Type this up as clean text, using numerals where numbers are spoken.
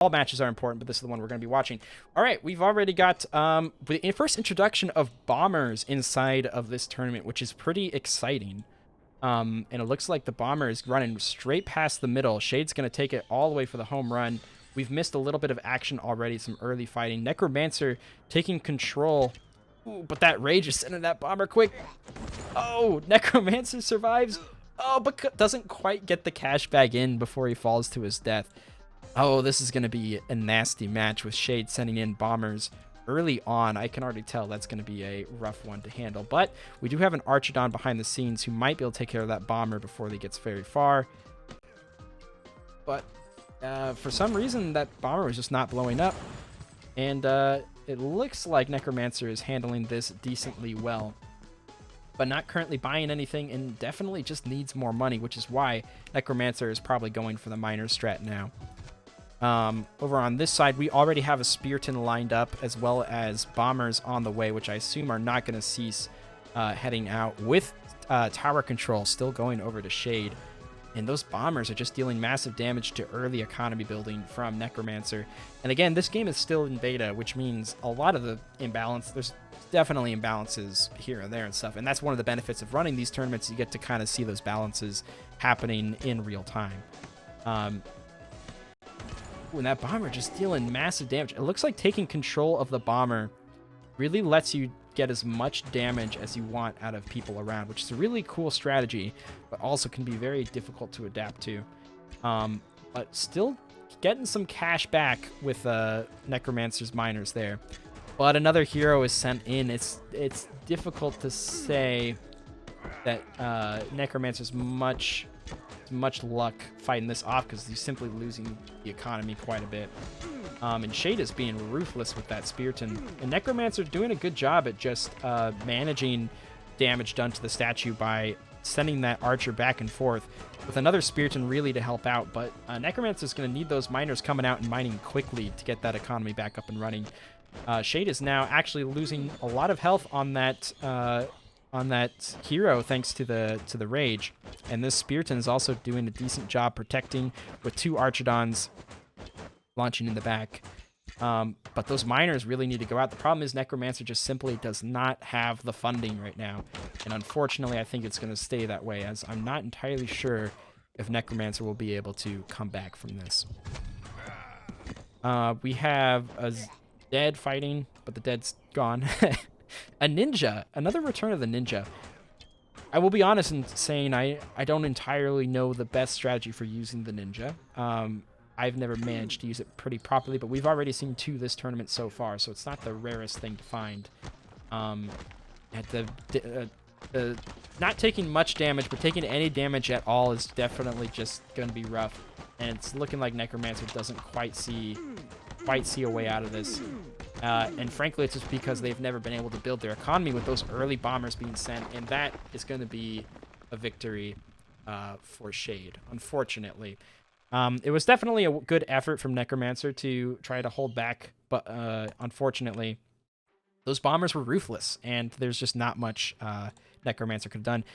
all matches are important, but this is the one we're going to be watching. All right, we've already got the first introduction of bombers inside of this tournament, which is pretty exciting. And it looks like the bomber is running straight past the middle. Shade's going to take it all the way for the home run. We've missed a little bit of action already, some early fighting. Necromancer taking control. Ooh, but that Rage is sending that bomber quick. Oh, Necromancer survives. Oh, but doesn't quite get the cash bag in before he falls to his death. Oh, this is going to be a nasty match with Shade sending in bombers early on. I can already tell that's going to be a rough one to handle. But we do have an Archidon behind the scenes who might be able to take care of that bomber before he gets very far. But for some reason, that bomber was just not blowing up. And it looks like Necromancer is handling this decently well, but not currently buying anything and definitely just needs more money, which is why Necromancer is probably going for the miner strat now. Over on this side, we already have a Spearton lined up as well as bombers on the way, which I assume are not going to cease heading out with tower control still going over to Shade. And those bombers are just dealing massive damage to early economy building from Necromancer. And again, this game is still in beta, which means a lot of the imbalance, there's definitely imbalances here and there and stuff. And that's one of the benefits of running these tournaments. You get to kind of see those balances happening in real time. And that bomber just dealing massive damage. It looks like taking control of the bomber really lets you get as much damage as you want out of people around, which is a really cool strategy, but also can be very difficult to adapt to. But still getting some cash back with Necromancer's miners there. But another hero is sent in. It's difficult to say that Necromancer's much luck fighting this off because he's simply losing the economy quite a bit. And Shade is being ruthless with that Spearton. And Necromancer doing a good job at just managing damage done to the statue by sending that archer back and forth with another Spearton really to help out. But Necromancer's going to need those miners coming out and mining quickly to get that economy back up and running. Shade is now actually losing a lot of health on that hero thanks to the Rage. And this Spearton is also doing a decent job protecting with two Archidons launching in the back. But those miners really need to go out. The problem is Necromancer just simply does not have the funding right now. And unfortunately, I think it's going to stay that way, as I'm not entirely sure if Necromancer will be able to come back from this. We have a dead fighting, but the dead's gone. A ninja, another return of the ninja. I will be honest in saying I don't entirely know the best strategy for using the ninja. I've never managed to use it pretty properly, but we've already seen two this tournament so far, so it's not the rarest thing to find. Not taking much damage, but taking any damage at all is definitely just going to be rough. And it's looking like Necromancer doesn't quite see a way out of this. And frankly, it's just because they've never been able to build their economy with those early bombers being sent, and that is going to be a victory for Shade, unfortunately. It was definitely a good effort from Necromancer to try to hold back, but unfortunately, those bombers were ruthless, and there's just not much Necromancer could have done.